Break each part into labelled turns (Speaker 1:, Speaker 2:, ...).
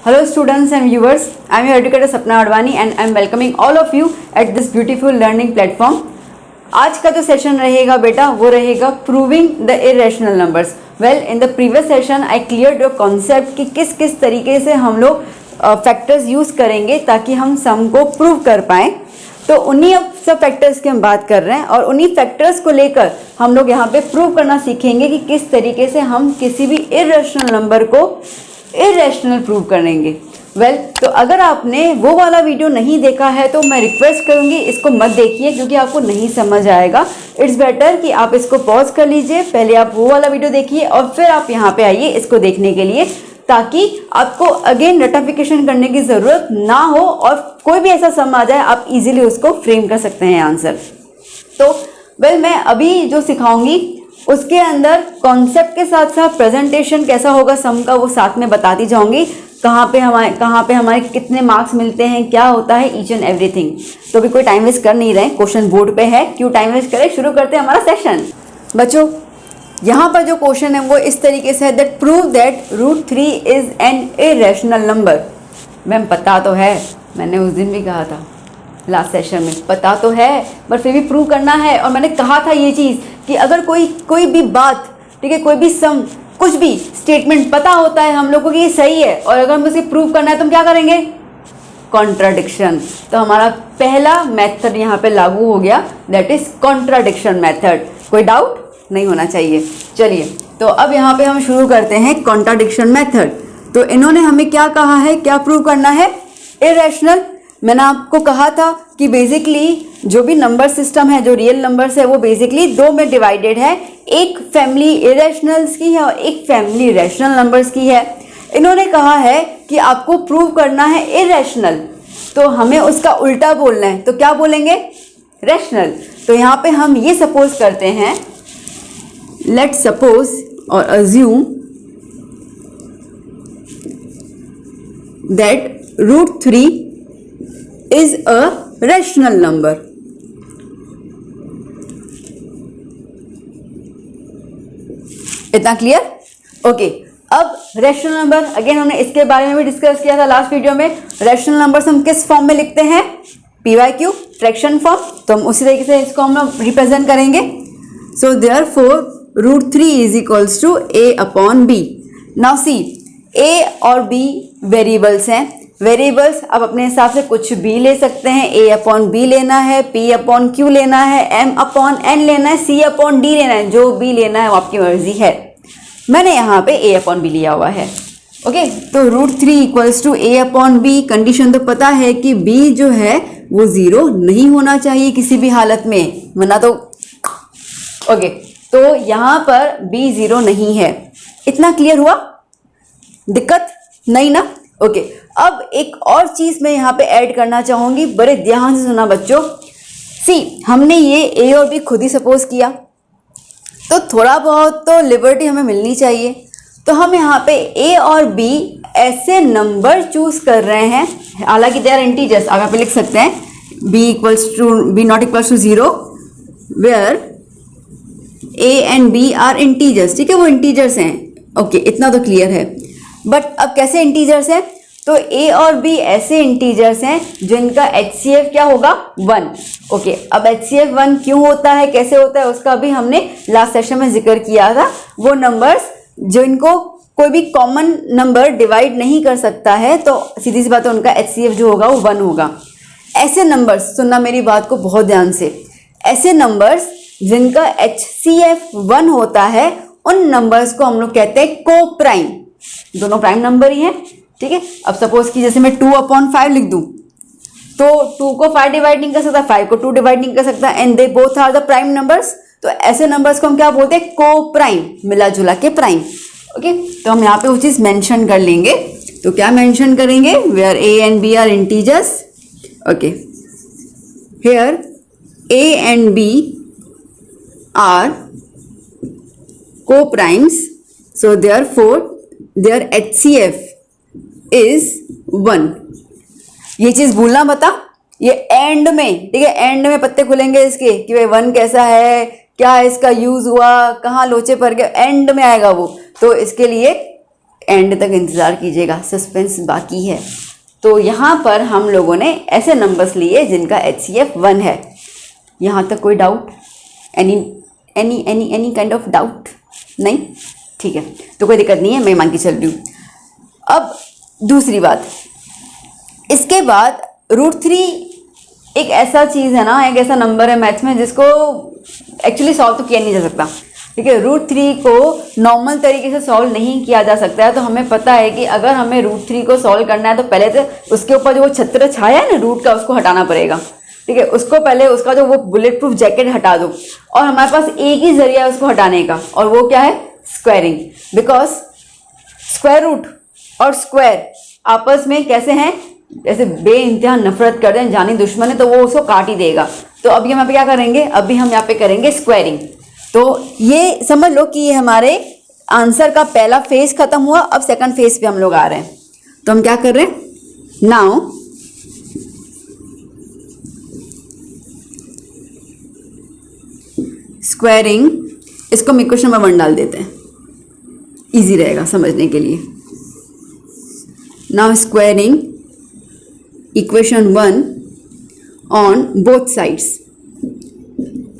Speaker 1: Hello students and viewers, I am your educator Sapna Advani and I am welcoming all of you at this beautiful learning platform. आज का जो session रहेगा बेटा वो रहेगा proving the irrational numbers. Well in the previous session I cleared your concept कि किस किस तरीके से हम लोग फैक्टर्स यूज़ करेंगे ताकि हम सम को प्रूव कर पाएँ. तो उन्हीं अब सब फैक्टर्स की हम बात कर रहे हैं और उन्हीं फैक्टर्स को लेकर हम लोग यहाँ पे प्रूव करना सीखेंगे कि किस तरीके से हम किसी भी इरेशनल नंबर को इरेशनल प्रूव करेंगे. वेल तो अगर आपने वो वाला वीडियो नहीं देखा है तो मैं रिक्वेस्ट करूँगी इसको मत देखिए क्योंकि आपको नहीं समझ आएगा. इट्स बेटर कि आप इसको पॉज कर लीजिए, पहले आप वो वाला वीडियो देखिए और फिर आप यहाँ पे आइए इसको देखने के लिए, ताकि आपको अगेन रेक्टिफिकेशन करने की ज़रूरत ना हो और कोई भी ऐसा सम आ जाए आप इजीली उसको फ्रेम कर सकते हैं आंसर. तो वेल मैं अभी जो सिखाऊंगी उसके अंदर कॉन्सेप्ट के साथ साथ प्रेजेंटेशन कैसा होगा सम का वो साथ में बताती जाऊंगी. कहाँ पे हमारे कितने मार्क्स मिलते हैं, क्या होता है, ईच एंड एवरीथिंग. तो अभी कोई टाइम वेस्ट कर नहीं रहे, क्वेश्चन बोर्ड पे है, क्यों टाइम वेस्ट करें, शुरू करते हैं हमारा सेशन. बच्चों यहाँ पर जो क्वेश्चन है वो इस तरीके से है that prove that √3 is an irrational number. Ma'am पता तो है, मैंने उस दिन भी कहा था लास्ट सेशन में, पता तो है बट फिर भी प्रूव करना है. और मैंने कहा था ये चीज़ कि अगर कोई भी बात, ठीक है, कोई भी सम, कुछ भी स्टेटमेंट पता होता है हम लोगों को कि ये सही है और अगर हमें उसे प्रूव करना है तो हम क्या करेंगे, कॉन्ट्राडिक्शन. तो हमारा पहला मेथड यहाँ पे लागू हो गया, दैट इज कॉन्ट्राडिक्शन मेथड. कोई डाउट नहीं होना चाहिए. चलिए तो अब यहाँ पे हम शुरू करते हैं कॉन्ट्राडिक्शन मेथड. तो इन्होंने हमें क्या कहा है, क्या प्रूव करना है, इरेशनल. मैंने आपको कहा था कि बेसिकली जो भी नंबर सिस्टम है, जो रियल नंबर्स है, वो बेसिकली दो में डिवाइडेड है. एक फैमिली इरेशनल्स की है और एक फैमिली रैशनल नंबर्स की है. इन्होंने कहा है कि आपको प्रूव करना है इरेशनल, तो हमें उसका उल्टा बोलना है. तो क्या बोलेंगे, रैशनल. तो यहाँ पे हम ये सपोज करते हैं, लेट्स सपोज और assume that √3 is a rational number. इतना क्लियर? ओके. अब रैशनल नंबर अगेन हमने इसके बारे में भी डिस्कस किया था लास्ट वीडियो में. रैशनल नंबर्स हम किस फॉर्म में लिखते हैं, PYQ फ्रैक्शन फॉर्म. तो हम उसी तरीके से इसको हम रिप्रेजेंट करेंगे. So therefore √3 is equals to A/B. Now see, A और B वेरिएबल्स हैं. वेरिएबल्स आप अपने हिसाब से कुछ भी ले सकते हैं. A/B लेना है, P/Q लेना है, M/N लेना है, C/D लेना है, जो भी लेना है वो आपकी मर्जी है. मैंने यहाँ पे A/B लिया हुआ है. ओके. तो √3 इक्वल्स टू A/B. कंडीशन तो पता है कि B जो है वो 0 नहीं होना चाहिए किसी भी हालत में, वरना तो ओके. तो यहाँ पर B 0 नहीं है. इतना क्लियर हुआ? दिक्कत नहीं ना? ओके. अब एक और चीज़ मैं यहाँ पे ऐड करना चाहूँगी, बड़े ध्यान से सुना बच्चों. सी, हमने ये A और B खुद ही सपोज किया तो थोड़ा बहुत तो लिबर्टी हमें मिलनी चाहिए. तो हम यहाँ पे A और B ऐसे नंबर चूज कर रहे हैं, हालांकि दे आर इंटीजर्स. आप यहाँ पे लिख सकते हैं B not equals to 0 where A and B are integers. ठीक है, वो इंटीजर्स हैं. ओके, इतना तो क्लियर है. बट अब कैसे इंटीजर्स हैं, तो A और B ऐसे इंटीजर्स हैं जिनका HCF क्या होगा, 1. ओके. अब HCF 1 क्यों होता है, कैसे होता है, उसका भी हमने लास्ट सेशन में जिक्र किया था. वो नंबर्स जिनको कोई भी कॉमन नंबर डिवाइड नहीं कर सकता है, तो सीधी सी बात है उनका HCF जो होगा वो 1 होगा. ऐसे नंबर्स, सुनना मेरी बात को बहुत ध्यान से, ऐसे नंबर्स जिनका HCF 1 होता है उन नंबर्स को हम लोग कहते हैं को प्राइम. दोनों प्राइम नंबर ही हैं. ठीक है. अब सपोज कि जैसे मैं 2/5 लिख दूं तो 2 को 5 डिवाइड नहीं कर सकता, 5 को 2 डिवाइड नहीं कर सकता, and they both are the prime numbers. तो ऐसे नंबर्स को हम क्या बोलते हैं, को प्राइम, मिला जुला के प्राइम. ओके. तो हम यहाँ पे वो चीज़ मेंशन कर लेंगे. तो क्या मेंशन करेंगे, where A and B are integers. Okay. Here A and B are coprimes, so therefore their HCF is 1. ये चीज भूलना बता, ये एंड में, ठीक है, एंड में पत्ते खुलेंगे इसके कि भाई 1 कैसा है, क्या इसका यूज हुआ, कहाँ लोचे पर गए, एंड में आएगा वो. तो इसके लिए एंड तक इंतज़ार कीजिएगा, सस्पेंस बाकी है। तो यहाँ पर हम लोगों ने ऐसे नंबर्स लिए जिनका HCF 1 है। यहाँ तक कोई doubt? Any kind of doubt? नहीं, ठीक है, तो कोई दिक्कत नहीं है, मैं मान के चल रही हूँ। अब दूसरी बात, इसके बाद √3 एक ऐसा चीज़ है ना, एक ऐसा नंबर है मैथ्स में जिसको एक्चुअली सॉल्व तो किया नहीं जा सकता, ठीक है। √3 को नॉर्मल तरीके से सॉल्व नहीं किया जा सकता है। तो हमें पता है कि अगर हमें √3 को सॉल्व करना है तो पहले तो उसके ऊपर जो वो छत्र छाया है ना रूट का, उसको हटाना पड़ेगा, ठीक है। उसको पहले उसका जो वो बुलेट प्रूफ जैकेट हटा दो, और हमारे पास एक ही जरिया है उसको हटाने का, और वो क्या है? स्क्वायरिंग। बिकॉज स्क्वायर रूट और स्क्वायर आपस में कैसे हैं? जैसे बेइंतहा नफरत करते हैं, जानी दुश्मन है, तो वो उसको काट ही देगा। तो अभी हम यहाँ पे क्या करेंगे? अभी हम यहाँ पे करेंगे स्क्वायरिंग। तो ये समझ लो कि ये हमारे आंसर का पहला फेज खत्म हुआ। अब सेकंड फेज पे हम लोग आ रहे हैं। तो हम क्या कर रहे हैं? नाउ स्क्वायरिंग, इसको हम इक्वेशन नंबर 1 डाल देते हैं, इजी रहेगा समझने के लिए। Now squaring equation 1 on both sides.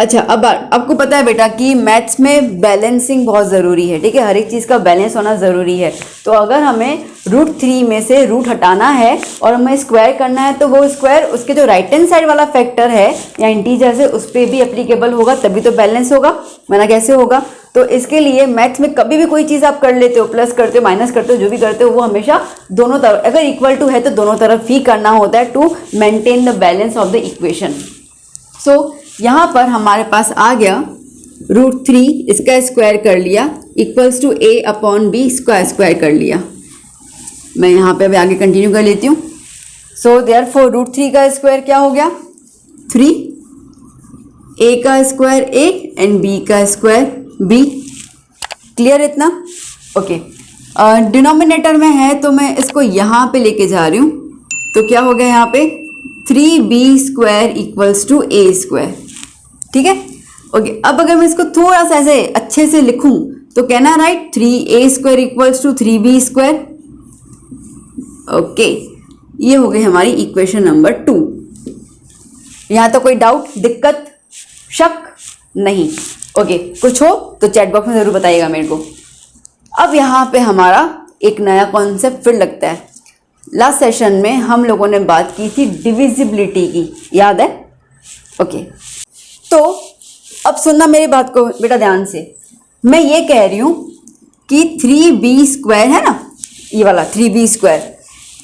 Speaker 1: अच्छा, अब आपको पता है बेटा कि मैथ्स में बैलेंसिंग बहुत ज़रूरी है, ठीक है। हर एक चीज़ का बैलेंस होना ज़रूरी है। तो अगर हमें √3 में से रूट हटाना है और हमें स्क्वायर करना है, तो वो स्क्वायर उसके जो राइट हैंड साइड वाला फैक्टर है या इंटीजर है उस पर भी एप्लीकेबल होगा, तभी तो बैलेंस होगा, वरना कैसे होगा? तो इसके लिए मैथ्स में कभी भी कोई चीज़ आप कर लेते हो, प्लस करते हो, माइनस करते हो, जो भी करते हो, वो हमेशा दोनों तरफ, अगर इक्वल टू है तो दोनों तरफ ही करना होता है to maintain the balance of the equation. So यहाँ पर हमारे पास आ गया √3, इसका स्क्वायर कर लिया, इक्वल्स टू a/b स्क्वायर कर लिया। मैं यहाँ पे अभी आगे कंटिन्यू कर लेती हूँ। सो देयरफॉर √3 का स्क्वायर क्या हो गया? 3, a का स्क्वायर a एंड b का स्क्वायर b। क्लियर इतना? ओके। डिनोमिनेटर में है तो मैं इसको यहाँ पे लेके जा रही हूँ। तो क्या हो गया यहाँ पे? 3b² इक्वल्स टू a², ठीक है। ओके, अब अगर मैं इसको थोड़ा सा ऐसे अच्छे से लिखूं तो कहना right 3a² equals to 3b²। Okay, ये हो गई हमारी इक्वेशन नंबर 2। यहाँ तो कोई डाउट, दिक्कत, शक नहीं? ओके, कुछ हो तो चैट बॉक्स में ज़रूर बताइएगा मेरे को। अब यहाँ पे हमारा एक नया कॉन्सेप्ट फिर लगता है। लास्ट सेशन में हम लोगों ने बात की थी डिविजिबिलिटी की, याद है? ओके, तो अब सुनना मेरी बात को बेटा ध्यान से। मैं ये कह रही हूँ कि 3b² है ना, ये वाला 3b²,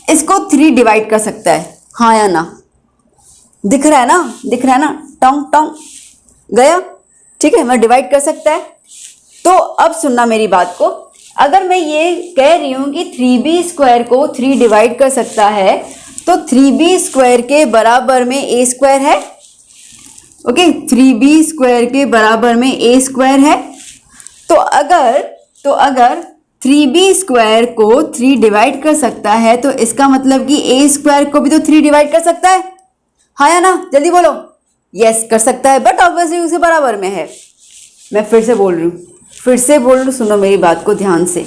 Speaker 1: इसको 3 डिवाइड कर सकता है, हाँ या ना? दिख रहा है ना? दिख रहा है ना? टोंग टोंग गया, ठीक है, मैं डिवाइड कर सकता है। तो अब सुनना मेरी बात को, अगर मैं ये कह रही हूँ कि 3b² को 3 डिवाइड कर सकता है, तो 3b² के बराबर में a² है। ओके, 3b² के बराबर में a² है। तो अगर 3b² को 3 डिवाइड कर सकता है, तो इसका मतलब कि a² को भी तो 3 डिवाइड कर सकता है, हाँ या ना? जल्दी बोलो। यस, कर सकता है, बट ऑब्वियसली उसके बराबर में है। मैं फिर से बोल रही हूँ, सुनो मेरी बात को ध्यान से।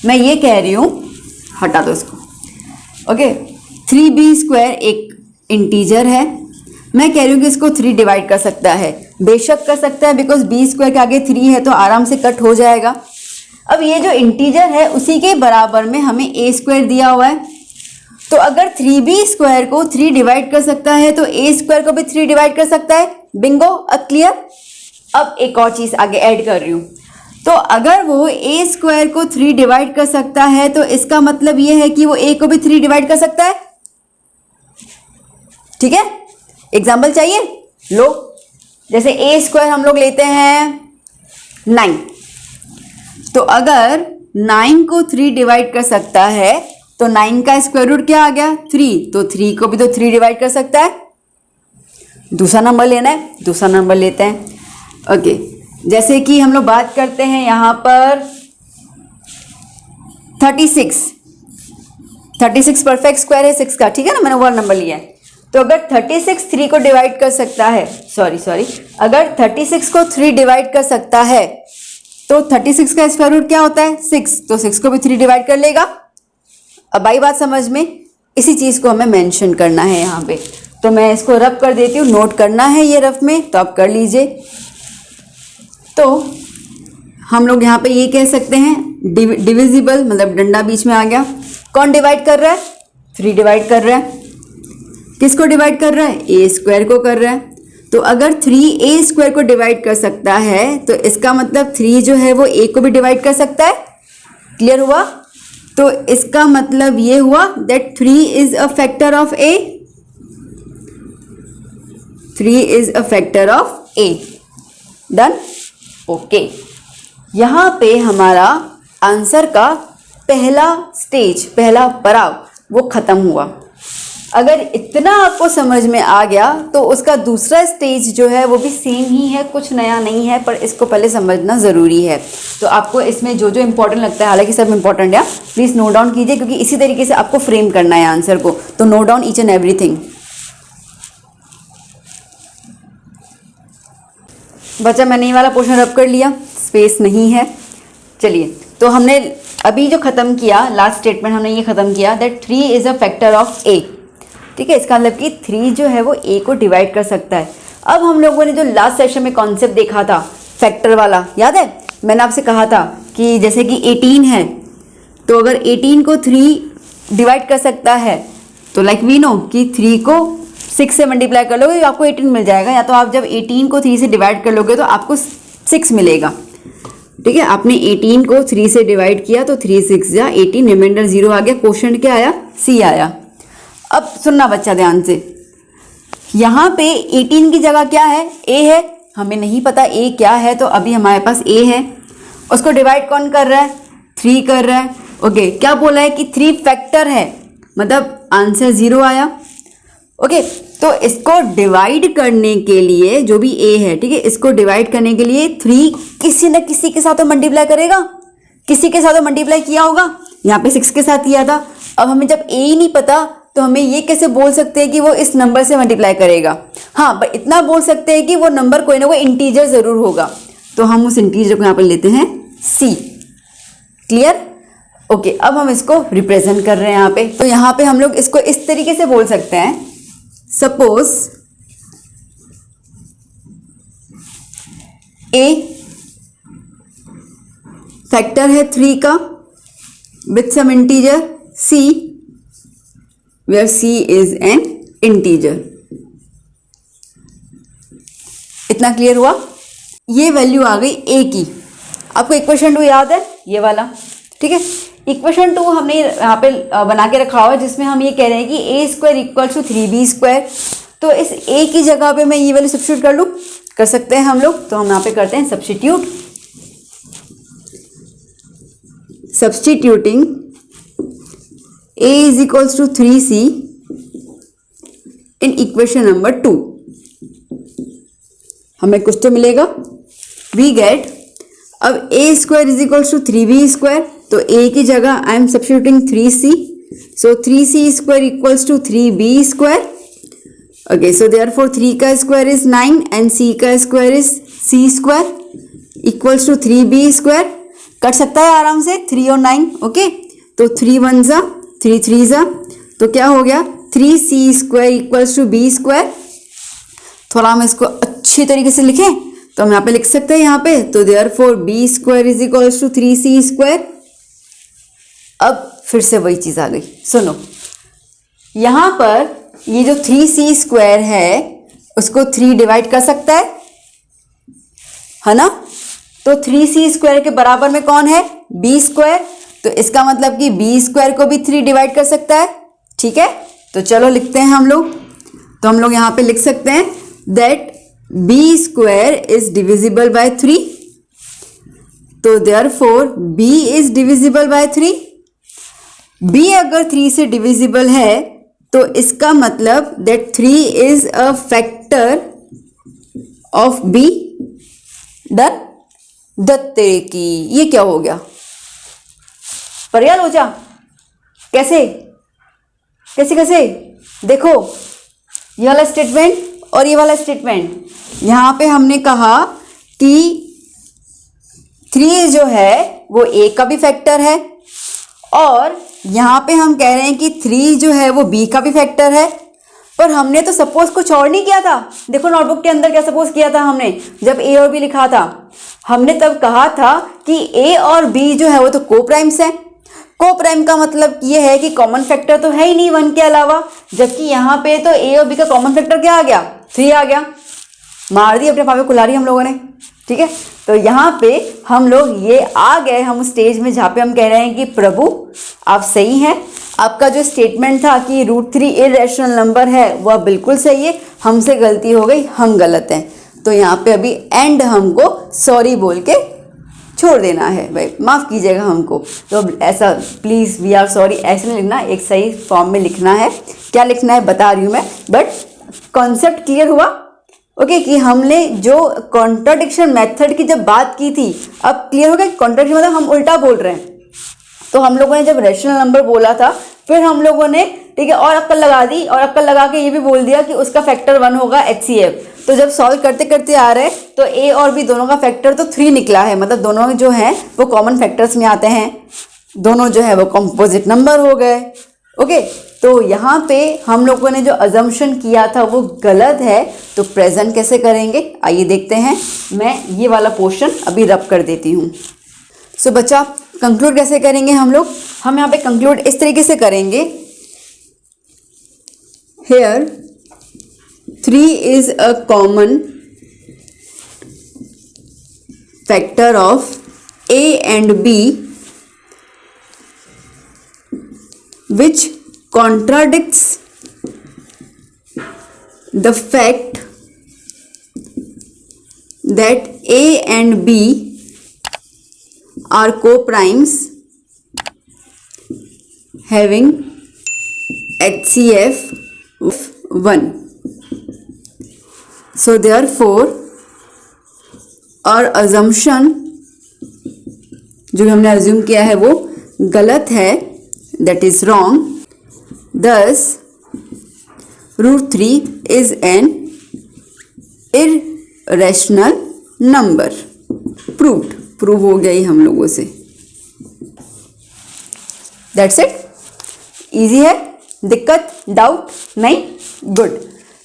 Speaker 1: मैं ये कह रही हूँ, हटा दो इसको। ओके, 3b² एक इंटीजर है। मैं कह रही हूँ कि इसको 3 डिवाइड कर सकता है। बेशक कर सकता है, बिकॉज b² के आगे 3 है तो आराम से कट हो जाएगा। अब ये जो इंटीजर है उसी के बराबर में हमें a² दिया हुआ है। तो अगर 3b² को 3 डिवाइड कर सकता है तो a² को भी 3 डिवाइड कर सकता है। बिंगो, अब क्लियर? अब एक और चीज़ आगे ऐड कर रही हूँ। तो अगर वो a² को 3 डिवाइड कर सकता है, तो इसका मतलब ये है कि वो a को भी 3 डिवाइड कर सकता है, ठीक है। एग्जाम्पल चाहिए? लो, जैसे a² हम लोग लेते हैं 9, तो अगर 9 को 3 डिवाइड कर सकता है तो 9 का स्क्वायर रूट क्या आ गया? 3, तो 3 को भी तो 3 डिवाइड कर सकता है। दूसरा नंबर लेना है, दूसरा नंबर लेते हैं। ओके, जैसे कि हम लोग बात करते हैं यहाँ पर 36 परफेक्ट स्क्वायर है 6 का, ठीक है ना, मैंने वो नंबर लिया है। तो अगर 36 3 को डिवाइड कर सकता है, अगर 36 को 3 डिवाइड कर सकता है, तो 36 का स्क्वायर रूट क्या होता है 6, तो 6 को भी 3 डिवाइड कर लेगा। अब आई बात समझ में, इसी चीज़ को हमें मेंशन करना है यहाँ पे, तो मैं इसको रफ कर देती हूँ, नोट करना है ये रफ में, तो आप कर लीजिए। तो हम लोग यहाँ पे ये कह सकते हैं डिविजिबल, मतलब डंडा बीच में आ गया। कौन डिवाइड कर रहा है 3 डिवाइड कर रहा है, किसको डिवाइड कर रहा है ए स्क्वायर को कर रहा है। तो अगर 3 ए स्क्वायर को डिवाइड कर सकता है तो इसका मतलब 3 जो है वो ए को भी डिवाइड कर सकता है। क्लियर हुआ? तो इसका मतलब ये हुआ that 3 is a factor of A, 3 is a factor of A. Done? Okay, यहाँ पे हमारा आंसर का पहला स्टेज, पहला पड़ाव वो खत्म हुआ। अगर इतना आपको समझ में आ गया तो उसका दूसरा स्टेज जो है वो भी सेम ही है, कुछ नया नहीं है, पर इसको पहले समझना ज़रूरी है। तो आपको इसमें जो जो इम्पोर्टेंट लगता है, हालांकि सब इम्पोर्टेंट है, प्लीज़ नोट डाउन कीजिए, क्योंकि इसी तरीके से आपको फ्रेम करना है आंसर को। तो note down each and everything. बच्चा मैंने ये वाला पोर्शन रब कर लिया, स्पेस नहीं है। चलिए, तो हमने अभी जो ख़त्म किया, लास्ट स्टेटमेंट हमने ये ख़त्म किया that 3 is a factor of A. ठीक है, इसका मतलब कि 3 जो है वो ए को डिवाइड कर सकता है। अब हम लोगों ने जो लास्ट सेशन में कॉन्सेप्ट देखा था फैक्टर वाला, याद है? मैंने आपसे कहा था कि जैसे कि 18 है, तो अगर 18 को 3 डिवाइड कर सकता है तो लाइक वी नो कि 3 को 6 से मल्टीप्लाई कर लोगे तो आपको 18 मिल जाएगा, या तो आप जब 18 को 3 से डिवाइड कर लोगे तो आपको 6 मिलेगा। ठीक है, आपने 18 को 3 से डिवाइड किया तो 3 6 या 18, रिमाइंडर 0 आ गया। क्वेश्चन क्या आया? सी आया। अब सुनना बच्चा ध्यान से, यहाँ पे 18 की जगह क्या है? ए है। हमें नहीं पता ए क्या है, तो अभी हमारे पास ए है। उसको डिवाइड कौन कर रहा है? 3 कर रहा है। ओके, क्या बोला है कि 3 फैक्टर है, मतलब आंसर 0 आया। ओके, तो इसको डिवाइड करने के लिए जो भी ए है, ठीक है, इसको डिवाइड करने के लिए 3 किसी न किसी के साथ तो मल्टीप्लाई करेगा, किसी के साथ तो मल्टीप्लाई किया होगा। यहाँ पे 6 के साथ किया था। अब हमें जब ए ही नहीं पता तो हमें ये कैसे बोल सकते हैं कि वो इस नंबर से मल्टीप्लाई करेगा? हाँ, पर इतना बोल सकते हैं कि वो नंबर कोई ना कोई इंटीजर ज़रूर होगा, तो हम उस इंटीजर को यहाँ पर लेते हैं सी। क्लियर? ओके, अब हम इसको रिप्रेजेंट कर रहे हैं यहाँ पे। तो यहाँ पे हम लोग इसको इस तरीके से बोल सकते हैं, सपोज ए फैक्टर है 3 का with some integer c, where c is an integer। इतना क्लियर हुआ? ये वैल्यू आ गई a की। आपको इक्वेशन 2 याद है, ये वाला? ठीक है, इक्वेशन 2 हमने यहाँ पे बना के रखा हुआ है, जिसमें हम ये कह रहे हैं कि a square equal to 3b square. तो इस a की जगह पे मैं ये वैल्यू सब्स्टिट्यूट कर लूँ, कर सकते हैं हम लोग। तो हम यहाँ पे करते हैं substituting a is equals to 3c in equation number 2। हमें कुछ तो मिलेगा, we get, अब a square is equals to 3b square, तो a की जगह I am substituting 3c, so 3c square equals to 3b square। okay, so therefore 3 का square is 9 and c का square is c square equals to 3b square। Cut सकता है आराम से 3 और 9। ओके, तो 3 1 जा 3 3 जा, तो क्या हो गया 3c square equals to b square. थोड़ा हम इसको अच्छी तरीके से लिखें तो हम यहाँ पे लिख सकते हैं यहाँ पे, तो therefore b square is equals to 3c square. अब फिर से वही चीज़ आ गई, सुनो, यहाँ पर ये जो 3c स्क्वायर है उसको 3 डिवाइड कर सकता है ना? तो 3c स्क्वायर के बराबर में कौन है? b square. तो इसका मतलब कि b स्क्वायर को भी 3 डिवाइड कर सकता है। ठीक है, तो चलो लिखते हैं हम लोग। तो हम लोग यहाँ पे लिख सकते हैं that b square is divisible by 3, तो therefore b is divisible by 3। b अगर 3 से डिविजिबल है तो इसका मतलब that 3 is a factor of b। Done? दत्ते की ये क्या हो गया? परिया लोचा, कैसे कैसे कैसे? देखो, ये वाला स्टेटमेंट और ये वाला स्टेटमेंट, यहाँ पे हमने कहा कि 3 जो है वो a का भी फैक्टर है, और यहाँ पे हम कह रहे हैं कि 3 जो है वो b का भी फैक्टर है। पर हमने तो सपोज कुछ और नहीं किया था। देखो नोटबुक के अंदर क्या सपोज किया था हमने, जब a और b लिखा था हमने तब कहा था कि a और b जो है वो तो को प्राइम्स है। को प्राइम का मतलब ये है कि कॉमन फैक्टर तो है ही नहीं 1 के अलावा, जबकि यहाँ पे तो a और b का कॉमन फैक्टर क्या आ गया, 3 आ गया। मार दी अपने पापे कुल्हाड़ी हम लोगों ने, ठीक है। तो यहाँ पे हम लोग ये आ गए हम उस स्टेज में जहाँ पे हम कह रहे हैं कि प्रभु आप सही हैं, आपका जो स्टेटमेंट था कि √3 इरेशनल नंबर है वह बिल्कुल सही है, हमसे गलती हो गई, हम गलत हैं। तो यहाँ पे अभी एंड हमको सॉरी बोल के छोड़ देना है, भाई माफ़ कीजिएगा हमको। तो ऐसा प्लीज़ वी आर सॉरी ऐसे नहीं लिखना, एक सही फॉर्म में लिखना है। क्या लिखना है बता रही हूँ मैं, बट कॉन्सेप्ट क्लियर हुआ ओके कि हमने जो कॉन्ट्राडिक्शन मेथड की जब बात की थी, अब क्लियर हो गया। कॉन्ट्राडिक्शन मतलब हम उल्टा बोल रहे हैं। तो हम लोगों ने जब रेशनल नंबर बोला था, फिर हम लोगों ने ठीक है और अक्कल लगा दी, और अक्कल लगा के ये भी बोल दिया कि उसका फैक्टर 1 होगा HCF। तो जब सॉल्व करते करते आ रहे तो a और b दोनों का फैक्टर तो 3 निकला है, मतलब दोनों जो हैं वो कॉमन फैक्टर्स में आते हैं, दोनों जो है वो कंपोजिट नंबर हो गए ओके। तो यहाँ पे हम लोगों ने जो अजम्पशन किया था वो गलत है। तो प्रेजेंट कैसे करेंगे आइए देखते हैं। मैं ये वाला पोर्शन अभी रब कर देती हूँ। सो बच्चा कंक्लूड कैसे करेंगे हम लोग, हम यहाँ पे कंक्लूड इस तरीके से करेंगे, hair 3 is a common factor of A and B which contradicts the fact that A and B are co-primes having HCF of 1. So therefore our assumption जो हमने assume किया है वो गलत है, that is wrong. Thus √3 is an irrational number. Proved. Prove हो गया ही हम लोगों से। That's it. इजी है, दिक्कत डाउट नहीं, गुड।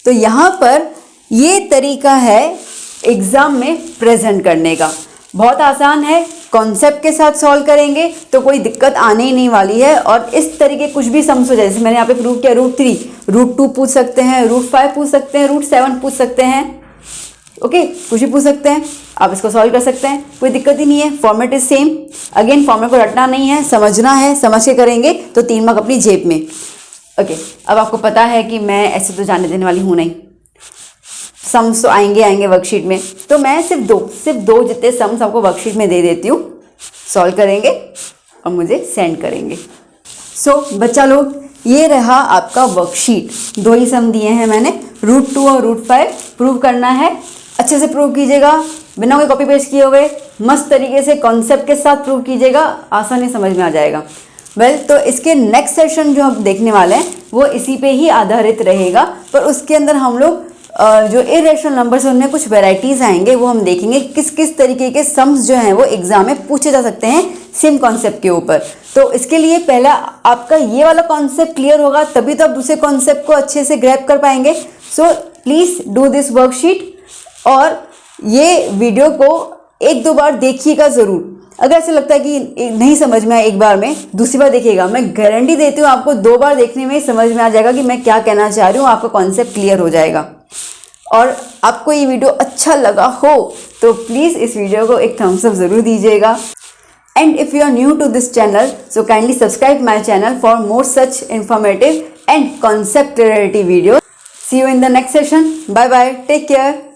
Speaker 1: तो यहाँ पर ये तरीका है एग्जाम में प्रेजेंट करने का, बहुत आसान है। कॉन्सेप्ट के साथ सॉल्व करेंगे तो कोई दिक्कत आने ही नहीं वाली है। और इस तरीके कुछ भी सम्स हो जाए, जैसे मैंने यहाँ पे प्रूव किया √3, √2 पूछ सकते हैं, √5 पूछ सकते हैं, √7 पूछ सकते हैं ओके, कुछ भी पूछ सकते हैं, आप इसको सॉल्व कर सकते हैं, कोई दिक्कत ही नहीं है। Format is same. Again format को रटना नहीं है, समझना है, समझ के करेंगे तो 3 मार्क अपनी जेब में ओके। अब आपको पता है कि मैं ऐसे तो जाने देने वाली हूँ नहीं, सम्स तो आएंगे वर्कशीट में, तो मैं सिर्फ दो जितने सम्स आपको वर्कशीट में दे देती हूँ, सॉल्व करेंगे और मुझे सेंड करेंगे। सो बच्चा लोग ये रहा आपका वर्कशीट, 2 ही सम दिए हैं मैंने, √2 और √5 प्रूव करना है। अच्छे से प्रूव कीजिएगा, बिना कोई कॉपी पेस्ट किए हुए, मस्त तरीके से कॉन्सेप्ट के साथ प्रूव कीजिएगा, आसानी समझ में आ जाएगा। वेल तो इसके नेक्स्ट सेशन जो हम देखने वाले हैं वो इसी पे ही आधारित रहेगा, पर उसके अंदर हम लोग जो इरेशनल नंबर्स हैं उनमें कुछ वेराइटीज़ आएंगे, वो हम देखेंगे किस किस तरीके के सम्स जो हैं वो एग्जाम में पूछे जा सकते हैं सेम कॉन्सेप्ट के ऊपर। तो इसके लिए पहला आपका ये वाला कॉन्सेप्ट क्लियर होगा, तभी तो आप दूसरे कॉन्सेप्ट को अच्छे से ग्रैब कर पाएंगे। So please do this worksheet, और ये वीडियो को 1-2 बार देखिएगा ज़रूर। अगर ऐसा लगता है कि नहीं समझ में आया एक बार में, दूसरी बार देखिएगा, मैं गारंटी देती हूँ आपको 2 बार देखने में ही समझ में आ जाएगा कि मैं क्या कहना चाह रही हूँ, आपका कॉन्सेप्ट क्लियर हो जाएगा। और आपको ये वीडियो अच्छा लगा हो तो प्लीज़ इस वीडियो को एक थम्स अप ज़रूर दीजिएगा। And if you are new to this channel so kindly subscribe my channel for more such informative and concept clarity videos. See you in the next session. Bye bye. Take care.